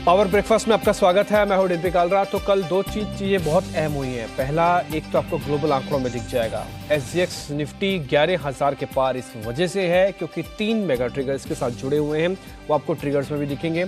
Power breakfast में आपका स्वागत है। मैं हूं डिम्पी कालरा। तो कल दो चीजें बहुत अहम हुई हैं। पहला, एक तो आपको ग्लोबल आंकड़ों में दिख जाएगा, एसजीएक्स निफ्टी 11,000 के पार इस वजह से है क्योंकि 3 मेगा ट्रिगर इसके साथ जुड़े हुए हैं, वो आपको ट्रिगर्स में भी दिखेंगे।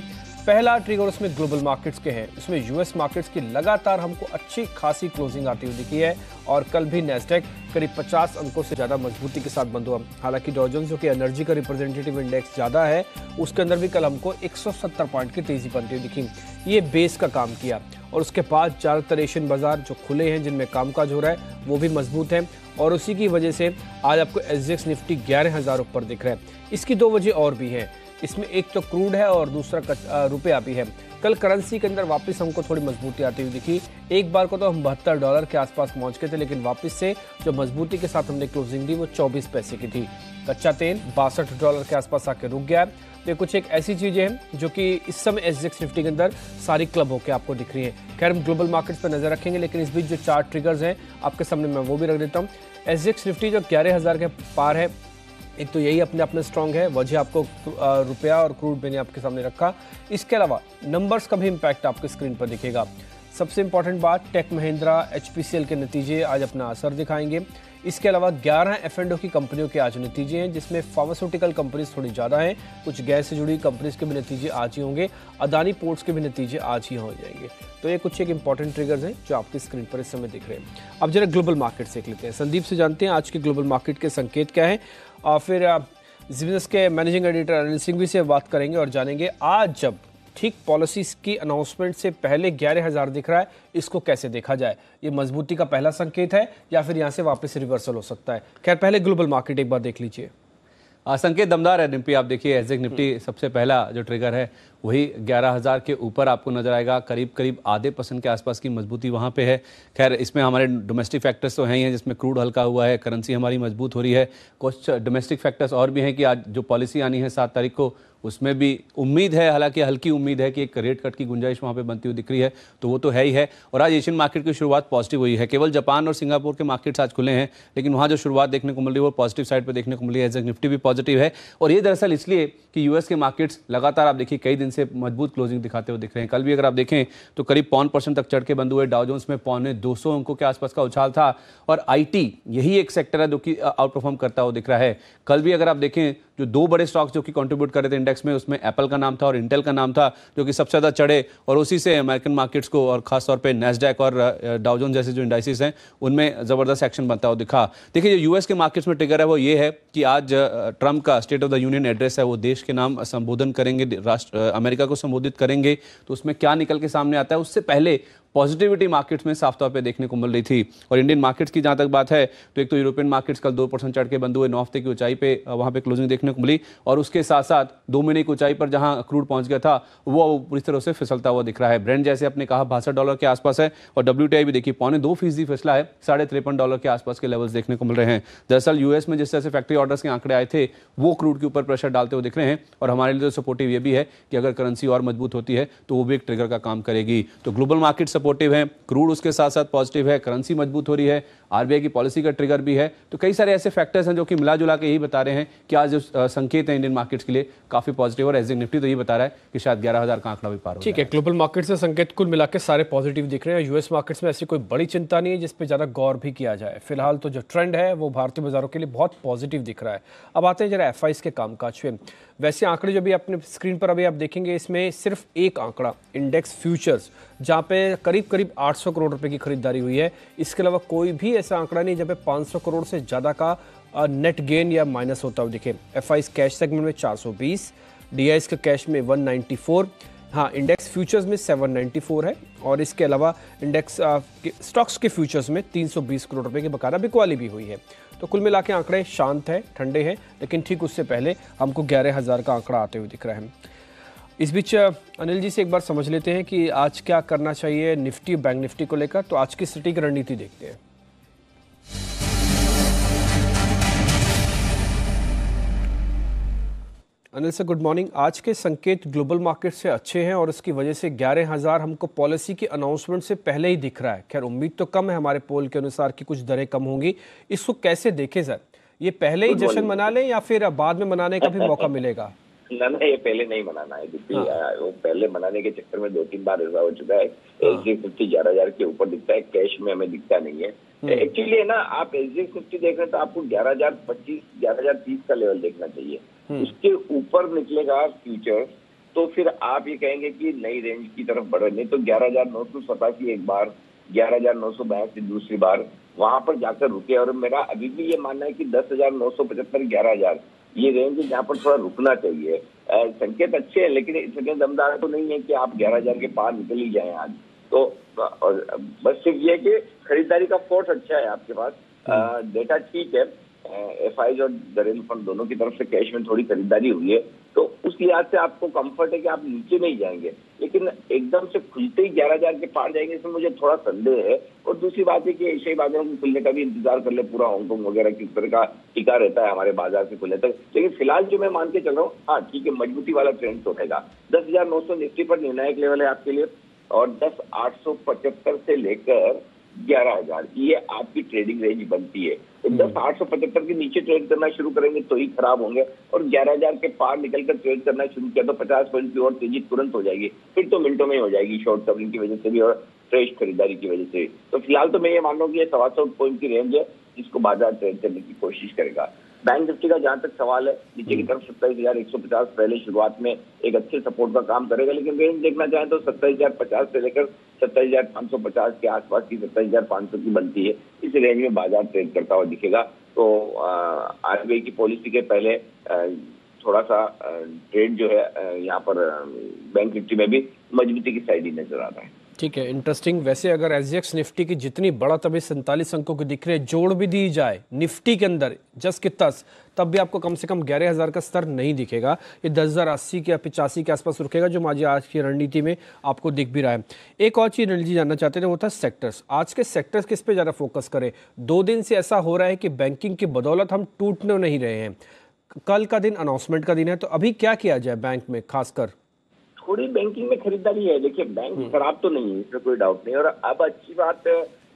पहला ट्रिगर उसमें ग्लोबल मार्केट्स के हैं, इसमें यूएस मार्केट्स की लगातार हमको अच्छी खासी क्लोजिंग आती हुई दिखी है और कल भी नैस्डैक करीब 50 अंकों से ज़्यादा मजबूती के साथ बंद हुआ। हालांकि डॉ जोन्स जो कि एनर्जी का रिप्रेजेंटेटिव इंडेक्स ज़्यादा है, उसके अंदर भी कल हमको 170 पॉइंट की तेजी बनती हुई दिखी। ये बेस का काम किया और उसके बाद ज़्यादातर एशियन बाजार जो खुले हैं, जिनमें कामकाज हो रहा है, वो भी मजबूत है और उसी की वजह से आज आपको एसजीएक्स निफ्टी 11,000 ऊपर दिख रहा है। इसकी दो वजह और भी हैं, इसमें एक तो क्रूड है और दूसरा रुपया भी है। कल करेंसी के अंदर वापस हमको थोड़ी मजबूती आती हुई दिखी। एक बार को तो हम $72 के आसपास पहुंच गए थे, लेकिन वापस से जो मजबूती के साथ हमने क्लोजिंग दी वो 24 पैसे की थी। कच्चा तेल $62 के आसपास आके रुक गया है। तो कुछ एक ऐसी चीजें हैं जो कि इस समय एसजीएक्स निफ्टी के अंदर सारी क्लब होकर आपको दिख रही हैं। खैर, हम ग्लोबल मार्केट्स पर नजर रखेंगे, लेकिन इस बीच जो 4 ट्रिगर्स हैं आपके सामने मैं वो भी रख देता हूँ। एसजीएक्स निफ्टी जो 11,000 के पार है, एक तो यही अपने अपने स्ट्रॉन्ग है, वजह आपको रुपया और क्रूड मैंने आपके सामने रखा। इसके अलावा नंबर्स का भी इम्पैक्ट आपके स्क्रीन पर दिखेगा। सबसे इंपॉर्टेंट बात, टेक महिंद्रा एचपीसीएल के नतीजे आज अपना असर दिखाएंगे। इसके अलावा 11 एफ&ओ की कंपनियों के आज नतीजे हैं, जिसमें फार्मास्यूटिकल कंपनीज थोड़ी ज़्यादा हैं, कुछ गैस से जुड़ी कंपनीज के भी नतीजे आज ही होंगे, अदानी पोर्ट्स के भी नतीजे आज ही हो जाएंगे। तो ये कुछ एक इंपॉर्टेंट ट्रिगर्स हैं जो आपकी स्क्रीन पर इस समय दिख रहे हैं। अब जरा ग्लोबल मार्केट देख लेते हैं। संदीप से जानते हैं आज के ग्लोबल मार्केट के संकेत क्या हैं, और फिर बिजनेस के मैनेजिंग एडिटर अनिल सिंघवी से बात करेंगे और जानेंगे आज जब ठीक पॉलिसीज की अनाउंसमेंट से पहले 11,000 दिख रहा है, इसको कैसे देखा जाए। ये मजबूती का पहला संकेत है या फिर यहाँ से वापस रिवर्सल हो सकता है। खैर, पहले ग्लोबल मार्केट एक बार देख लीजिए। संकेत दमदार है डिम्पी। आप देखिए एसजीएक्स निफ्टी सबसे पहला जो ट्रिगर है वही 11,000 के ऊपर आपको नजर आएगा। करीब करीब आधे % के आसपास की मजबूती वहाँ पे है। खैर, इसमें हमारे डोमेस्टिक फैक्टर्स तो हैं ही हैं, जिसमें क्रूड हल्का हुआ है, करेंसी हमारी मजबूत हो रही है। कुछ डोमेस्टिक फैक्टर्स और भी हैं कि आज जो पॉलिसी आनी है 7 तारीख को, उसमें भी उम्मीद है, हालांकि हल्की उम्मीद है कि एक रेट कट की गुंजाइश वहाँ पे बनती हुई दिख रही है, तो वो तो है ही है। और आज एशियन मार्केट की शुरुआत पॉजिटिव हुई है। केवल जापान और सिंगापुर के मार्केट्स आज खुले हैं, लेकिन वहाँ जो शुरुआत देखने को मिल रही है वो पॉजिटिव साइड पर देखने को मिली है। एसजीएक्स निफ्टी भी पॉजिटिव है और ये दरअसल इसलिए कि यूएस के मार्केट्स लगातार आप देखिए कई दिन से मजबूत क्लोजिंग दिखाते हुए दिख रहे हैं। कल भी अगर आप देखें तो करीब 0.5% तक चढ़ के बंद हुए। डॉ जोन्स में 250 अंकों के आसपास का उछाल था और आईटी यही एक सेक्टर है जो कि आउट परफॉर्म करता हुआ दिख रहा है। कल भी अगर आप देखें जो 2 बड़े स्टॉक्स जो कि कंट्रीब्यूट कर रहे थे इंडेक्स में, उसमें एप्पल का नाम था और इंटेल का नाम था, जो कि सबसे ज़्यादा चढ़े और उसी से अमेरिकन मार्केट्स को और खासतौर पे नैस्डैक और डॉ जोन्स जैसे जो इंडाइसिस हैं उनमें ज़बरदस्त एक्शन बनता हुआ दिखा। देखिए, जो यूएस के मार्केट्स में ट्रिगर है वो ये है कि आज ट्रंप का state of the union address है, वो देश के नाम संबोधन करेंगे, राष्ट्र अमेरिका को संबोधित करेंगे। तो उसमें क्या निकल के सामने आता है, उससे पहले पॉजिटिविटी मार्केट्स में साफ तौर पे देखने को मिल रही थी। और इंडियन मार्केट्स की जहां तक बात है तो एक तो यूरोपियन मार्केट्स कल 2% चढ़ के बंद हुए, 9 हफ्ते की ऊंचाई पे वहां पे क्लोजिंग देखने को मिली और उसके साथ साथ 2 महीने की ऊंचाई पर जहां क्रूड पहुंच गया था वो पूरी तरह से फिसलता हुआ दिख रहा है। ब्रेंट जैसे अपने कहा $62 के आसपास है और WTI भी देखिए 0.25% फिसला है, $53 के आसपास के लेवल्स देखने को मिल रहे हैं। दरअसल यूएस में जिस तरह से फैक्ट्री ऑर्डर्स के आंकड़े आए थे वो क्रूड के ऊपर प्रेशर डालते हुए दिख रहे हैं और हमारे लिए तो सपोर्टिव ये भी है कि अगर करेंसी और मजबूत होती है तो वो भी एक ट्रिगर का काम करेगी। तो ग्लोबल मार्केट सपोर्टिव है, क्रूड उसके साथ साथ पॉजिटिव है, करेंसी मजबूत हो रही है, आरबीआई की पॉलिसी का ट्रिगर भी है। तो कई सारे ऐसे फैक्टर्स हैं जो कि मिला जुला के यही बता रहे हैं कि आज जो संकेत है इंडियन मार्केट्स के लिए काफी पॉजिटिव और एसजीएक्स निफ्टी तो ये बता रहा है कि शायद 11,000 का आंकड़ा भी पार हो। ठीक है, ग्लोबल मार्केट से संकेत कुल मिला के सारे पॉजिटिव दिख रहे हैं। यूएस मार्केट्स में ऐसी कोई बड़ी चिंता नहीं है जिस पे ज्यादा गौर भी किया जाए। फिलहाल तो जो ट्रेंड है वो भारतीय बाजारों के लिए बहुत पॉजिटिव दिख रहा है। अब आते हैं जरा एफआईज के कामकाज पे। वैसे आंकड़े जो भी अपने स्क्रीन पर अभी आप देखेंगे, इसमें सिर्फ एक आंकड़ा इंडेक्स फ्यूचर्स, जहाँ पे करीब करीब 800 करोड़ रुपए की खरीदारी हुई है। इसके अलावा कोई भी ऐसा आंकड़ा नहीं जहाँ पे 500 करोड़ से ज़्यादा का नेट गेन या माइनस होता हुआ दिखे। एफआईज कैश सेगमेंट में 420, डीआईज का कैश में 194, हाँ इंडेक्स फ्यूचर्स में 794 है और इसके अलावा इंडेक्स स्टॉक्स के फ्यूचर्स में 320 करोड़ रुपए की बकायदा बिकवाली भी हुई है। तो कुल मिला के आंकड़े शांत है, ठंडे हैं, लेकिन ठीक उससे पहले हमको 11,000 का आंकड़ा आते हुए दिख रहा है। इस बीच अनिल जी से एक बार समझ लेते हैं कि आज क्या करना चाहिए निफ्टी बैंक निफ्टी को लेकर। तो आज की सिटी की रणनीति देखते हैं। Anil sir, good morning. आज के संकेत ग्लोबल मार्केट से अच्छे हैं और उसकी वजह से 11,000 हमको पॉलिसी की अनाउंसमेंट से पहले ही दिख रहा है। खैर, उम्मीद तो कम है हमारे पोल के अनुसार कि कुछ दरें कम होंगी। इसको कैसे देखें सर? ये पहले ही जश्न मना लें या फिर बाद में मनाने का भी मौका मिलेगा? ना ना, ये पहले नहीं मनाना है क्योंकि वो पहले मनाने के चक्कर में 2-3 बार ऐसा हो चुका है। SGX निफ्टी 11,000 के ऊपर दिखता है, कैश में हमें दिखता नहीं है। एक्चुअली है ना, आप SGX निफ्टी देख रहे हैं तो आपको 11,025, 11,030 का लेवल देखना चाहिए। उसके ऊपर निकलेगा फ्यूचर तो फिर आप ये कहेंगे कि नई रेंज की तरफ बढ़ रहे, नहीं तो 11,987 एक बार, 11,982 दूसरी बार, वहां पर जाकर रुके। और मेरा अभी भी ये मानना है कि 10,975, 11,000 ये रेंज जहाँ पर थोड़ा रुकना चाहिए। संकेत अच्छे हैं लेकिन इतने दमदार तो नहीं है कि आप 11,000 के पार निकल ही जाएं आज। तो बस सिर्फ ये कि खरीदारी का फोर्स अच्छा है आपके पास, डेटा ठीक है, FIs और दरेल फंड दोनों की तरफ से कैश में थोड़ी खरीदारी हुई है, तो उस लिहाज से आपको कंफर्ट है कि आप नीचे नहीं जाएंगे। लेकिन एकदम से खुलते ही 11,000 के पार जाएंगे, इसमें मुझे थोड़ा संदेह है। और दूसरी बात है कि एशियाई बाजारों के खुलने का भी इंतजार कर ले, पूरा हांगकांग वगैरह किस तरह का टिका रहता है हमारे बाजार से खुलने तक। लेकिन फिलहाल जो मैं मान के चल रहा हूँ, हाँ ठीक है, मजबूती वाला ट्रेंड तो रहेगा। 10,900 निफ्टी पर निर्णायक लेवल है आपके लिए, और 10,875 से लेकर 11,000 ये आपकी ट्रेडिंग रेंज बनती है। तो 10,875 के नीचे ट्रेड करना शुरू करेंगे तो ही खराब होंगे, और 11,000 के पार निकलकर ट्रेड करना शुरू किया तो 50 पॉइंट की और तेजी तुरंत हो जाएगी, फिर तो मिनटों में हो जाएगी, शॉर्ट कवरिंग की वजह से भी और फ्रेश खरीदारी की वजह से। तो फिलहाल तो मैं ये मान रहा हूँ कि ये 125 पॉइंट की रेंज है जिसको बाजार ट्रेड करने की कोशिश करेगा। बैंक निफ्टी का जहां तक सवाल है, नीचे की तरफ 27,150 पहले शुरुआत में एक अच्छे सपोर्ट का काम करेगा, लेकिन रेंज देखना चाहें तो 27,050 से लेकर 27,550 के आसपास की, 27,500 की बनती है। इस रेंज में बाजार ट्रेड करता हुआ दिखेगा। तो RBI की पॉलिसी के पहले थोड़ा सा ट्रेड जो है यहाँ पर बैंक निफ्टी में भी मजबूती की साइड ही नजर आ रहा है। ठीक है, इंटरेस्टिंग। वैसे अगर SGX निफ्टी की जितनी बढ़त अभी 47 अंकों की दिख रही है, जोड़ भी दी जाए निफ्टी के अंदर जस की तस, तब भी आपको कम से कम 11,000 का स्तर नहीं दिखेगा। ये 10,080 के या 85 के आसपास रुकेगा, जो आज की रणनीति में आपको दिख भी रहा है। एक और चीज़ रणनीति जानना चाहते थे, वो था सेक्टर्स। आज के सेक्टर्स किस पे ज़्यादा फोकस करें? 2 दिन से ऐसा हो रहा है कि बैंकिंग की बदौलत हम टूटने नहीं रहे हैं। कल का दिन अनाउंसमेंट का दिन है, तो अभी क्या किया जाए बैंक में? खासकर थोड़ी बैंकिंग में खरीदारी है। देखिए, बैंक खराब तो नहीं है, इसमें कोई डाउट नहीं। और अब अच्छी बात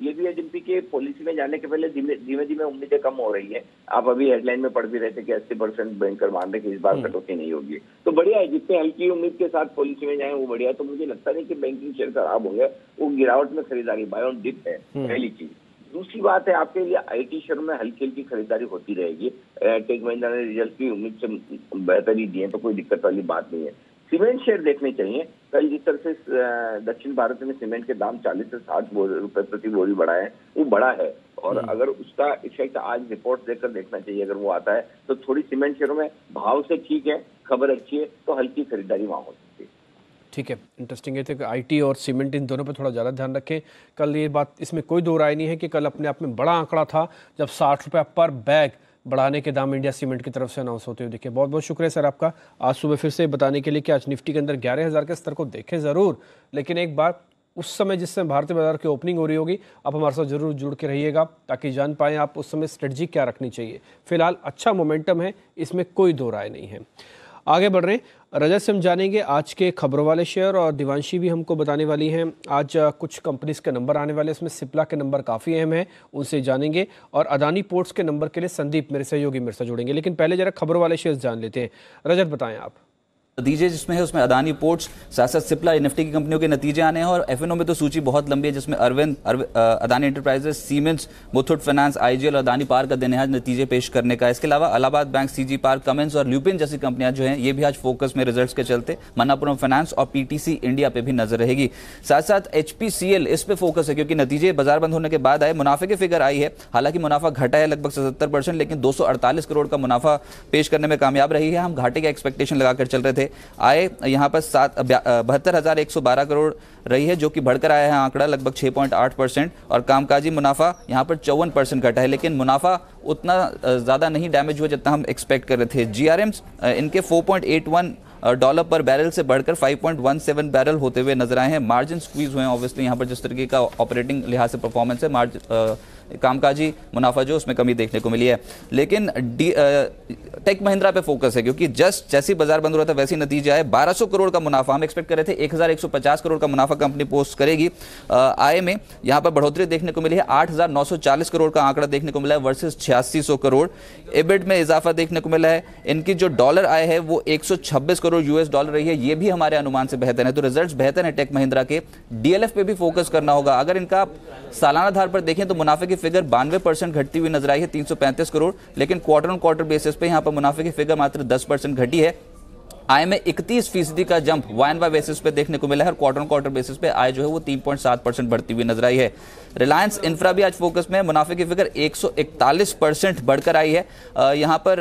ये भी है, जिनपी के पॉलिसी में जाने के पहले धीमे धीमे उम्मीदें कम हो रही है। आप अभी हेडलाइन में पढ़ भी रहे थे कि 80% बैंकर मान रहे कि इस बार कटौती नहीं होगी, तो बढ़िया है। जितने हल्की उम्मीद के साथ पॉलिसी में जाए वो बढ़िया। तो मुझे लगता नहीं कि बैंकिंग शेयर खराब होंगे, वो गिरावट में खरीदारी, बाय ऑन डिप है, पहली चीज। दूसरी बात है, आपके लिए IT शेयर में हल्की हल्की खरीदारी होती रहेगी। टेक महिंद्रा ने रिजल्ट की उम्मीद से बेहतरी दी है, तो कोई दिक्कत वाली बात नहीं है। सीमेंट शेयर देखने चाहिए। कल जिस तरह से दक्षिण भारत में सीमेंट के दाम 40 से 60 रुपए प्रति बोरी बढ़ा है, वो बड़ा है। और अगर उसका इफेक्ट आज रिपोर्ट देखकर देखना चाहिए, अगर वो आता है तो थोड़ी सीमेंट शेयरों में भाव से ठीक है, खबर अच्छी है, तो हल्की खरीदारी वहां हो सकती है। ठीक है, इंटरेस्टिंग है कि IT और सीमेंट इन दोनों पर थोड़ा ज़्यादा ध्यान रखें। कल ये बात, इसमें कोई दो राय नहीं है कि कल अपने आप में बड़ा आंकड़ा था जब 60 रुपये पर बैग बढ़ाने के दाम इंडिया सीमेंट की तरफ से अनाउंस होते हुए दिखे। बहुत बहुत शुक्रिया सर आपका, आज सुबह फिर से बताने के लिए कि आज निफ्टी के अंदर 11,000 के स्तर को देखें ज़रूर, लेकिन एक बात, उस समय जिस समय भारतीय बाजार की ओपनिंग हो रही होगी, आप हमारे साथ जरूर जुड़ के रहिएगा ताकि जान पाएँ आप उस समय स्ट्रेटजी क्या रखनी चाहिए। फिलहाल अच्छा मोमेंटम है, इसमें कोई दो राय नहीं है। आगे बढ़ रहे हैं, रजत से हम जानेंगे आज के खबरों वाले शेयर, और दिवांशी भी हमको बताने वाली हैं आज कुछ कंपनीज के नंबर आने वाले, इसमें सिप्ला के नंबर काफ़ी अहम है, उनसे जानेंगे। और अदानी पोर्ट्स के नंबर के लिए संदीप मेरे सहयोगी मेरे साथ जुड़ेंगे। लेकिन पहले जरा खबरों वाले शेयर जान लेते हैं। रजत बताएं आप। नतीजे जिसमें है उसमें अदानी पोर्ट्स, साथ साथ सिप्ला, निफ्टी की कंपनियों के नतीजे आने हैं। और FNO में तो सूची बहुत लंबी है, जिसमें Adani enterprises, cements, Muthoot finance, IGL और अदानी पावर का दिन है आज नतीजे पेश करने का। इसके अलावा Allahabad bank, CG park, Cummins और ल्यूपिन जैसी कंपनियां जो हैं ये भी आज फोकस में रिजल्ट्स के चलते। मन्नापुरम फाइनेंस और PTC इंडिया पे भी नजर रहेगी। साथ साथ HPCL इस पे फोकस है क्योंकि नतीजे बाजार बंद होने के बाद आए, मुनाफे की फिगर आई है, हालांकि मुनाफा घटा है लगभग 77%, लेकिन 248 करोड़ का मुनाफा पेश करने में कामयाब रही है। हम घाटे का एक्सपेक्टेशन लगाकर चल रहे थे। आए यहाँ पर 72,112 करोड़ रही है, जो कि बढ़कर आया है आंकड़ा लगभग 6.8%। और कामकाजी मुनाफा यहाँ पर 54% घटा है, लेकिन मुनाफा उतना ज़्यादा नहीं डैमेज हुआ जितना हम एक्सपेक्ट कर रहे थे। GRMs इनके $4.81 पर बैरल से बढ़कर 5.17 बैरल होते हुए नजर आए हैं। मार्जिन स्क्वीज हुए हैं ऑब्वियसली यहाँ पर, जिस तरीके का ऑपरेटिंग लिहाज से परफॉर्मेंस है, कामकाजी मुनाफा जो उसमें कमी देखने को मिली है। लेकिन टेक महिंद्रा पे फोकस है, क्योंकि जस्ट जैसी बाजार बंद हो रहा था वैसे नतीजा है 1200 करोड़ का मुनाफा। हम एक्सपेक्ट कर रहे थे 1150 करोड़ का मुनाफा कंपनी पोस्ट करेगी। आय में यहाँ पर बढ़ोतरी देखने को मिली है, 8940 करोड़ का आंकड़ा देखने को मिला है वर्सेस 8600 करोड़। एबिट में इजाफा देखने को मिला है। इनकी जो डॉलर आय है वो 126 करोड़ यूएस डॉलर रही है, ये भी हमारे अनुमान से बेहतर है। तो रिजल्ट्स बेहतर है टेक महिंद्रा के। डीएलएफ पे भी फोकस करना होगा। अगर इनका सालाना आधार पर देखें तो मुनाफे की फिगर 92% घटती हुई नजर आई है, 335 करोड़। लेकिन क्वार्टर ऑन क्वार्टर बेसिस पे यहाँ पर मुनाफे की फिगर मात्र 10% घटी है। आय में 31% का जंप Y-on-Y बेसिस पे देखने को मिला है और क्वार्टर ऑन क्वार्टर बेसिस पे आय जो है वो 3.7% बढ़ती हुई नजर आई है। रिलायंस इंफ्रा भी आज फोकस में, मुनाफे की फिगर 141% बढ़कर आई है। यहाँ पर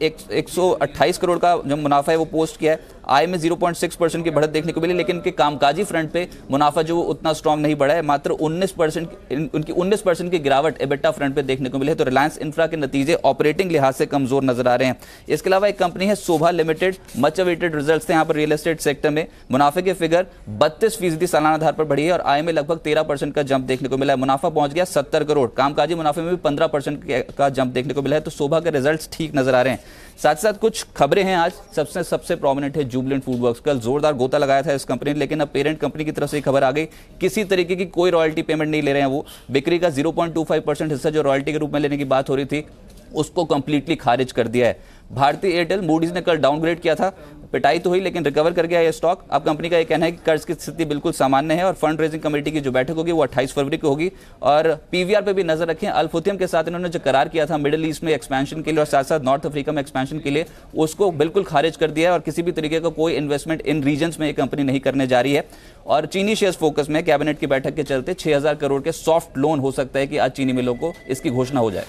128 करोड़ का जो मुनाफा है वो पोस्ट किया है। आय में 0.6% की बढ़त देखने को मिली, लेकिन इनके कामकाजी फ्रंट पे मुनाफा जो उतना स्ट्रांग नहीं बढ़ा है, मात्र 19% उनकी 19% की गिरावट एबिटा फ्रंट पे देखने को मिली है। तो रिलायंस इंफ्रा के नतीजे ऑपरेटिंग लिहाज से कमजोर नजर आ रहे हैं। इसके अलावा एक कंपनी है शोभा लिमिटेड, मच अवेटेड रिजल्ट्स थे यहाँ पर रियल एस्टेट सेक्टर में। मुनाफे की फिगर 32% सालाना आधार पर बढ़ी है और आय में लगभग 13% का जंप देखने को मिला है। मुनाफा पहुंच गया 70 करोड़। कामकाजी मुनाफे में भी 15% का जंप देखने को मिला है। तो शोभा के रिजल्ट्स ठीक नजर आ रहे हैं। साथ साथ कुछ खबरें हैं आज। सबसे प्रोमिनेंट है जुबिलेंट फूडवर्क्स। कल जोरदार गोता लगाया था इस कंपनी ने, लेकिन अब पेरेंट कंपनी की तरफ से खबर आ गई, किसी तरीके की कोई रॉयल्टी पेमेंट नहीं ले रहे हैं वो। बिक्री का 0.25% हिस्सा जो रॉयल्टी के रूप में लेने की बात हो रही थी उसको कंप्लीटली खारिज कर दिया है। भारतीय एयरटेल, मूडीज ने कल डाउनग्रेड किया था, पिटाई तो हुई लेकिन रिकवर कर गया ये स्टॉक। अब कंपनी का ये कहना है कि कर्ज की स्थिति बिल्कुल सामान्य है और फंड रेजिंग कमेटी की जो बैठक होगी वो 28 फरवरी को होगी। और पीवीआर पे भी नजर रखें। अल्फुथियम के साथ इन्होंने जो करार किया था मिडिल ईस्ट में एक्सपेंशन के लिए और साथ साथ नॉर्थ अफ्रीका में एक्सपेंशन के लिए, उसको बिल्कुल खारिज कर दिया है और किसी भी तरीके का कोई इन्वेस्टमेंट इन रीजन्स में ये कंपनी नहीं करने जा रही है। और चीनी शेयर्स फोकस में, कैबिनेट की बैठक के चलते 6000 करोड़ के सॉफ्ट लोन हो सकता है कि आज चीनी मिलों को इसकी घोषणा हो जाए।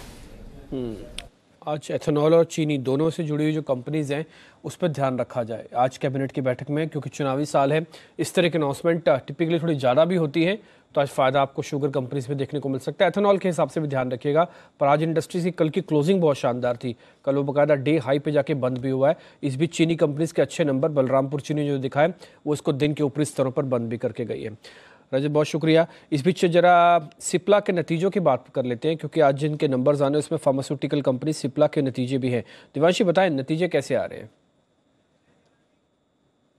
आज एथेनॉल और चीनी दोनों से जुड़ी हुई जो कंपनीज हैं उस पर ध्यान रखा जाए आज कैबिनेट की बैठक में, क्योंकि चुनावी साल है। इस तरह के अनाउंसमेंट टिपिकली थोड़ी ज़्यादा भी होती है, तो आज फ़ायदा आपको शुगर कंपनीज में देखने को मिल सकता है। एथेनॉल के हिसाब से भी ध्यान रखिएगा। पर आज इंडस्ट्रीज की कल की क्लोजिंग बहुत शानदार थी। कल वो बाकायदा डे हाई पे जाके बंद भी हुआ है। इस बीच चीनी कंपनीज के अच्छे नंबर, बलरामपुर चीनी जो दिखा है वो इसको दिन के ऊपरी स्तरों पर बंद भी करके गई है। रजत, बहुत शुक्रिया। इस बीच जरा सिप्ला के नतीजों की बात कर लेते हैं, क्योंकि आज जिनके नंबर्स आने उसमें फार्मास्यूटिकल कंपनी सिप्ला के नतीजे भी हैं। दिवांशी, बताएं नतीजे कैसे आ रहे हैं?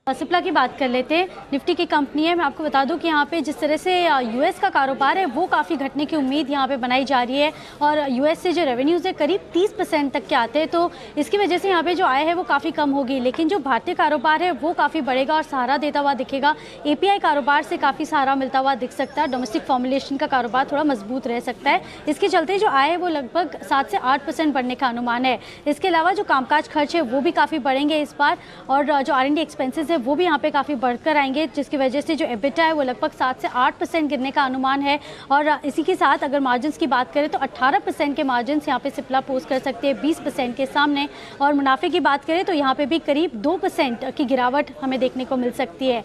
सिप्ला की बात कर लेते हैं। निफ्टी की कंपनी है। मैं आपको बता दूं कि यहाँ पे जिस तरह से यूएस का कारोबार है वो काफ़ी घटने की उम्मीद यहाँ पे बनाई जा रही है और यूएस से जो रेवेन्यूज़ है करीब 30% तक के आते हैं, तो इसकी वजह से यहाँ पे जो आय है वो काफ़ी कम होगी। लेकिन जो भारतीय कारोबार है वो काफ़ी बढ़ेगा और सहारा देता हुआ दिखेगा। एपीआई कारोबार से काफ़ी सहारा मिलता हुआ दिख सकता है। डोमेस्टिक फॉर्मुलेशन का कारोबार थोड़ा मजबूत रह सकता है। इसके चलते जो आय है वो लगभग 7 से 8% बढ़ने का अनुमान है। इसके अलावा जो कामकाज खर्च है वो भी काफ़ी बढ़ेंगे इस बार और जो R&D एक्सपेंसेस है वो भी यहाँ पे काफ़ी बढ़कर आएंगे, जिसकी वजह से जो एबिटा है वो लगभग 7 से 8% गिरने का अनुमान है। और इसी के साथ अगर मार्जिन्स की बात करें तो 18% के मार्जिन्स यहाँ पे सिप्ला पोस्ट कर सकते हैं 20% के सामने। और मुनाफे की बात करें तो यहाँ पे भी करीब 2% की गिरावट हमें देखने को मिल सकती है।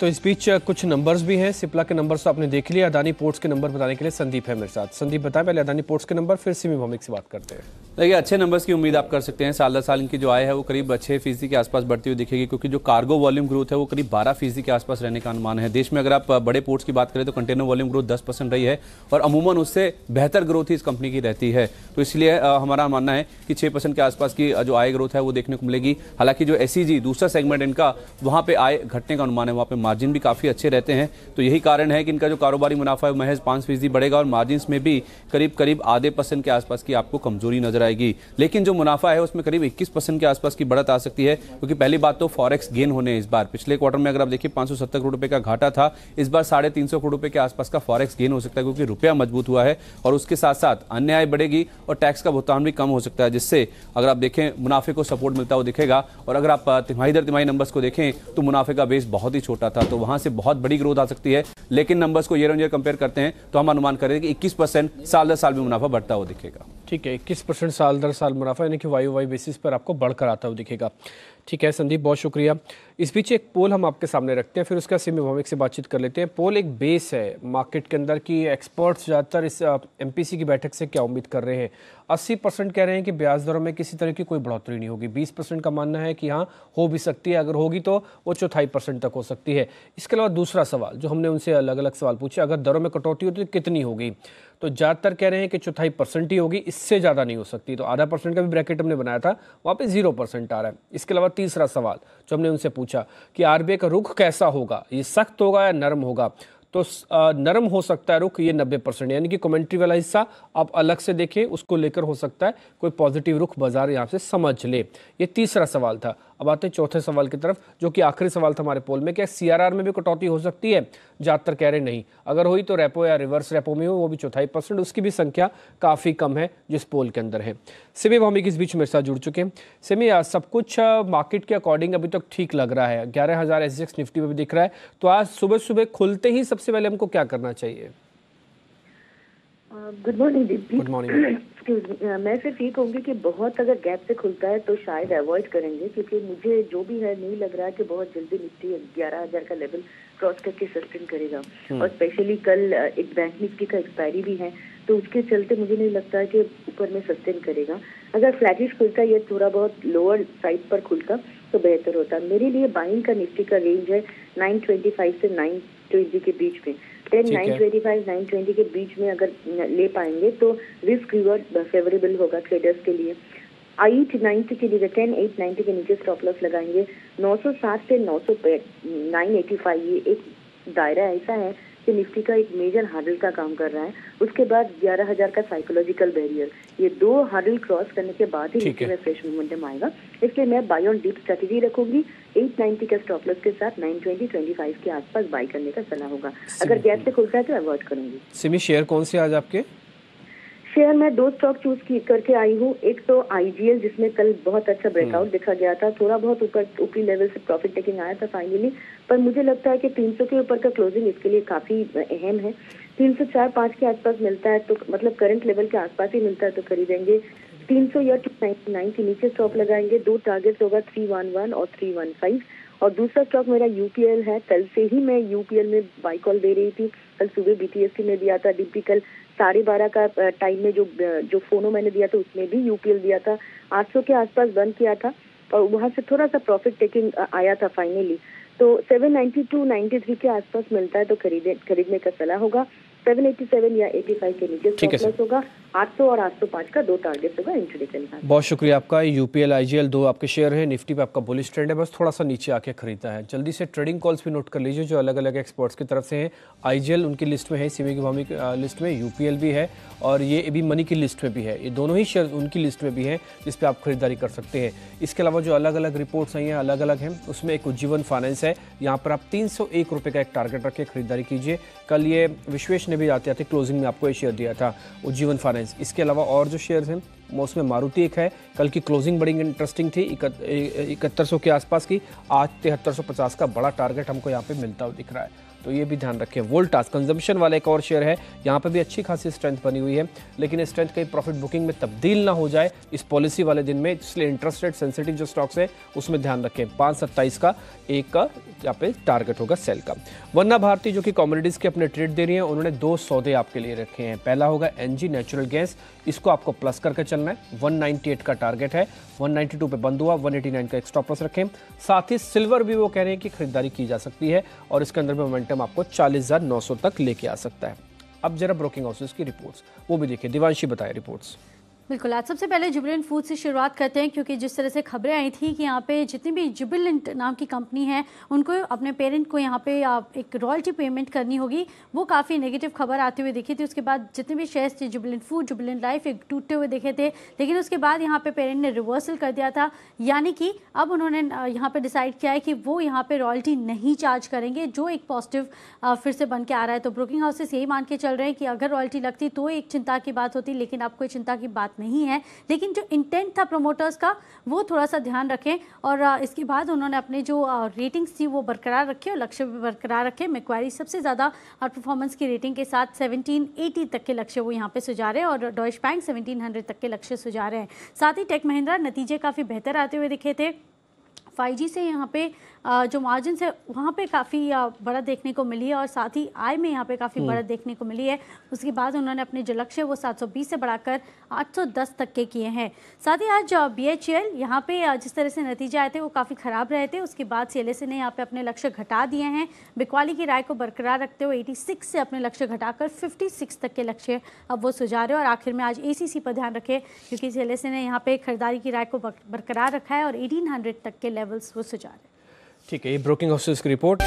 तो इस बीच कुछ नंबर्स भी हैं। सिप्ला के नंबर्स तो आपने देख लिया। अदानी पोर्ट्स के नंबर बताने के लिए संदीप है मेरे साथ। संदीप, बताएं पहले अदानी पोर्ट्स के नंबर, फिर सिमी भौमिक से बात करते हैं। देखिए, अच्छे नंबर्स की उम्मीद आप कर सकते हैं। साल दर साल इनकी जो आय है वो करीब 6% के आसपास बढ़ती हुई दिखेगी, क्योंकि जो कार्गो वॉल्यूम ग्रोथ है वो करीब 12% के आसपास रहने का अनुमान है। देश में अगर आप बड़े पोर्ट्स की बात करें तो कंटेनर वॉल्यूम ग्रोथ 10% रही है और अमूमन उससे बेहतर ग्रोथ ही इस कंपनी की रहती है। तो इसलिए हमारा मानना है कि 6% के आसपास की जो आय ग्रोथ है वो देखने को मिलेगी। हालांकि जो SEG दूसरा सेगमेंट इनका, वहाँ पे आय घटने का अनुमान है, वहाँ पे मार्जिन भी काफ़ी अच्छे रहते हैं। तो यही कारण है कि इनका जो कारोबारी मुनाफा है महज 5% बढ़ेगा और मार्जिन में भी करीब आधे % के आसपास की आपको कमजोरी नजर आएगी। लेकिन जो मुनाफा है उसमें करीब 21% के आसपास की बढ़त आ सकती है, क्योंकि पहली बात तो फॉरेक्स गेन होने इस बार। पिछले क्वार्टर में अगर आप देखिए 570 करोड़ रुपए का घाटा था, इस बार 350 करोड़ रुपए के आसपास का फॉरेक्स गेन हो सकता है, क्योंकि रुपया मजबूत हुआ है। और उसके साथ साथ अन्य आय बढ़ेगी और टैक्स का भुगतान भी कम हो सकता है, जिससे अगर आप देखें मुनाफे को सपोर्ट मिलता हुआ दिखेगा। और अगर आप तिमाही दर तिमाही नंबर्स को देखें तो मुनाफे का बेस बहुत ही छोटा था, तो वहां से बहुत बड़ी ग्रोथ आ सकती है। लेकिन नंबर्स को ईयर ऑन ईयर कंपेयर करते हैं तो हम अनुमान करें कि 21% साल दर साल भी मुनाफा बढ़ता हुआ दिखेगा। ठीक है, 21% साल दर साल मुनाफा, यानी कि वाई बेसिस पर आपको बढ़कर आता हुआ दिखेगा। ठीक है संदीप, बहुत शुक्रिया। इस बीच एक पोल हम आपके सामने रखते हैं, फिर उसका सिमी भौमिक से बातचीत कर लेते हैं। पोल एक बेस है मार्केट के अंदर की एक्सपर्ट्स ज़्यादातर इस एमपीसी की बैठक से क्या उम्मीद कर रहे हैं। 80% कह रहे हैं कि ब्याज दरों में किसी तरह की कोई बढ़ोतरी नहीं होगी। 20% का मानना है कि हाँ हो भी सकती है, अगर होगी तो वो 0.25% तक हो सकती है। इसके अलावा दूसरा सवाल जो हमने उनसे अलग अलग सवाल पूछे, अगर दरों में कटौती होती तो कितनी होगी, तो ज़्यादातर कह रहे हैं कि 0.25% ही होगी, इससे ज़्यादा नहीं हो सकती। तो आधा % का भी ब्रैकेट हमने बनाया था, वहाँ पे 0% आ रहा है। इसके अलावा तीसरा सवाल जो हमने उनसे पूछा कि आरबीआई का रुख कैसा होगा, ये सख्त होगा या नरम होगा, तो नरम हो सकता है रुख, ये 90%, यानी कि कमेंट्री वाला हिस्सा आप अलग से देखें, उसको लेकर हो सकता है कोई पॉजिटिव रुख बाजार यहाँ से समझ ले। ये तीसरा सवाल था। अब आते हैं चौथे सवाल की तरफ, जो कि आखिरी सवाल था हमारे पोल में, क्या सीआरआर में भी कटौती हो सकती है। ज़्यादातर कह रहे नहीं, अगर हुई तो रेपो या रिवर्स रेपो में हो, वो भी 0.25%, उसकी भी संख्या काफ़ी कम है जिस पोल के अंदर है। सिमी भौमिक इस बीच मेरे साथ जुड़ चुके हैं। सिमी, सब कुछ मार्केट के अकॉर्डिंग अभी तक ठीक लग रहा है, 11,000 एसजीएक्स निफ्टी में भी दिख रहा है, तो आज सुबह सुबह खुलते ही सबसे पहले हमको क्या करना चाहिए। गुड मॉर्निंग दीदी। Good morning. मैं सिर्फ ये कहूँगी कि बहुत अगर गैप से खुलता है तो शायद अवॉइड करेंगे, क्योंकि मुझे जो भी है नहीं लग रहा है कि बहुत जल्दी निफ्टी 11,000 का लेवल क्रॉस करके सस्टेन करेगा। और स्पेशली कल एक बैंक निफ्टी का एक्सपायरी भी है, तो उसके चलते मुझे नहीं लगता है कि ऊपर में सस्टेन करेगा। अगर फ्लैटिश खुलता है या थोड़ा बहुत लोअर साइड पर खुलता तो बेहतर होता। मेरे लिए बाइंग का निफ्टी का रेंज है 925 से 920 के बीच में। 925 920 के बीच में अगर ले पाएंगे तो रिस्क रिवॉर्ड फेवरेबल होगा ट्रेडर्स के लिए। 890 के लिए 10,890 के नीचे स्टॉप लॉस लगाएंगे। 960 से 985 ये एक दायरा ऐसा है कि निफ्टी का एक मेजर हार्डल का काम कर रहा है। उसके बाद 11,000 का साइकोलॉजिकल बैरियर, ये 2 हार्डल क्रॉस करने के बाद ही निफ्टी में फ्रेश मोमेंटम आएगा। इसलिए मैं बाय ऑन डीप स्ट्रेटेजी रखूंगी। 890 का स्टॉप लॉस के साथ 920-25 के आसपास बाय करने का सलाह होगा। अगर गैप से खुलता है तो अवॉइड करूंगी। सिमी, शेयर कौन से आज आपके? शेयर मैं 2 स्टॉक चूज करके आई हूँ। एक तो आईजीएल, जिसमें कल बहुत अच्छा ब्रेकआउट देखा गया था, थोड़ा बहुत ऊपरी लेवल से प्रॉफिट टेकिंग आया था फाइनली, पर मुझे लगता है कि 300 के ऊपर का क्लोजिंग इसके लिए काफी अहम है। 304-5 के आसपास मिलता है तो मतलब करंट लेवल के आसपास ही मिलता है तो खरीदेंगे। 300 या 299 के नीचे स्टॉप लगाएंगे। 2 टारगेट होगा 311 और 315। और दूसरा स्टॉक मेरा यूपीएल है। कल से ही मैं यूपीएल में बाई कॉल दे रही थी। कल सुबह बीटीएससी में दिया था, डीपी कल 12:30 का टाइम में जो फोनो मैंने दिया था उसमें भी यूपीएल दिया था। 800 के आसपास बंद किया था और वहां से थोड़ा सा प्रॉफिट टेकिंग आया था फाइनली। तो 792-93 के आसपास मिलता है तो खरीदने का सलाह होगा। 787 या 85 के नीचे स्टॉप लॉस होगा। 800 और 805 का 2 टारगेट होगा इंट्राडे के लिए। बहुत शुक्रिया आपका। यूपीएल आईजीएल 2 आपके शेयर हैं। निफ्टी पे आपका बुलिश ट्रेंड है, बस थोड़ा सा नीचे आके खरीदा है। जल्दी से ट्रेडिंग कॉल्स भी नोट कर लीजिए जो अलग अलग एक्सपर्ट्स की तरफ से हैं। आईजीएल उनकी लिस्ट में है, सिमी की भौमिक लिस्ट में, यूपीएल भी है और ये एबी मनी की लिस्ट में भी है। ये दोनों ही शेयर उनकी लिस्ट में भी हैं जिस पे आप खरीदारी कर सकते हैं। इसके अलावा जो अलग अलग रिपोर्ट्स आई हैं अलग अलग हैं, उसमें एक उज्जीवन फाइनेंस है, यहाँ पर आप 301 रुपये का एक टारगेट रख के खरीदारी कीजिए। कल ये विश्वेश ने भी आते आते क्लोजिंग में आपको ये शेयर दिया था, उज्जीवन फाइनेंस। इसके अलावा और जो शेयर्स हैं उसमें मारुति एक है, कल की क्लोजिंग बड़ी इंटरेस्टिंग थी, 7100 के आसपास की। आज 7350 का बड़ा टारगेट हमको यहाँ पे मिलता हुआ दिख रहा है, तो ये भी ध्यान रखें। वोल्टास कंजम्पशन वाला एक और शेयर है, यहाँ पे भी अच्छी खासी स्ट्रेंथ बनी हुई है, लेकिन स्ट्रेंथ कहीं प्रॉफिट बुकिंग में तब्दील ना हो जाए इस पॉलिसी वाले दिन में, इसलिए इंटरेस्ट रेट सेंसिटिव जो स्टॉक्स है उसमें ध्यान रखें। 527 का एक का यहाँ पे टारगेट होगा सेल का। वरना भारती जो कि कॉमोडिटीज़ के अपने ट्रेड दे रही है, उन्होंने 2 सौदे आपके लिए रखे हैं। पहला होगा एनजी नेचुरल गैस, इसको आपको प्लस करके चलना है। 198 का टारगेट है, 192 पे बंद हुआ, 189 का एक स्टॉप लॉस रखें। साथ ही सिल्वर भी वो कह रहे हैं कि खरीदारी की जा सकती है और इसके अंदर मोमेंटम आपको 40,900 तक लेके आ सकता है। अब जरा ब्रोकिंग हाउसेस की रिपोर्ट्स वो भी देखिए। दिवांशी बताए रिपोर्ट्स। बिल्कुल, आज सबसे पहले जुबिलेंट फूड से शुरुआत करते हैं, क्योंकि जिस तरह से खबरें आई थी कि यहाँ पे जितनी भी जुबिलेंट नाम की कंपनी है उनको अपने पेरेंट को यहाँ पे एक रॉयल्टी पेमेंट करनी होगी, वो काफ़ी नेगेटिव खबर आते हुए दिखी थी। उसके बाद जितने भी शेयर्स थे जुबिलेंट फूड, जुबिलेंट लाइफ, एक टूटते हुए दिखे थे, लेकिन उसके बाद यहाँ पे पेरेंट ने रिवर्सल कर दिया था, यानी कि अब उन्होंने यहाँ पे डिसाइड किया है कि वो यहाँ पे रॉयल्टी नहीं चार्ज करेंगे, जो एक पॉजिटिव फिर से बन के आ रहा है। तो ब्रोकिंग हाउसेस यही मान के चल रहे हैं कि अगर रॉयल्टी लगती तो एक चिंता की बात होती, लेकिन अब कोई चिंता की बात नहीं है। लेकिन जो इंटेंट था प्रमोटर्स का वो थोड़ा सा ध्यान रखें, और इसके बाद उन्होंने अपने जो रेटिंग्स थी वो बरकरार रखे और लक्ष्य भी बरकरार रखे। मैक्वारी सबसे ज़्यादा परफॉर्मेंस की रेटिंग के साथ 1780 तक के लक्ष्य वो यहाँ पे सुझा रहे हैं और डॉइच बैंक 1700 तक के लक्ष्य सुझा रहे हैं। साथ ही टेक महिंद्रा नतीजे काफ़ी बेहतर आते हुए दिखे थे। 5G से यहाँ पे जो मार्जिन है वहाँ पे काफ़ी बढ़त देखने को मिली है और साथ ही आय में यहाँ पे काफ़ी बढ़त देखने को मिली है। उसके बाद उन्होंने अपने जो लक्ष्य वो 720 से बढ़ाकर 810 तक के किए हैं। साथ ही आज BHEL यहाँ पे जिस तरह से नतीजे आए थे वो काफ़ी ख़राब रहे थे। उसके बाद CLSA ने यहाँ पे अपने लक्ष्य घटा दिए हैं। बिकवाली की राय को बरकरार रखते हुए 86 से अपने लक्ष्य घटाकर 56 तक के लक्ष्य अब वो सुझा रहे हैं। और आखिर में आज ACC पर ध्यान रखें क्योंकि CLSA ने यहाँ पे खरीदारी की राय को बरकरार रखा है और 1800 तक के लेवल्स वो सुझा रहे हैं। ठीक है, ये ब्रोकिंग हाउसेस की रिपोर्ट।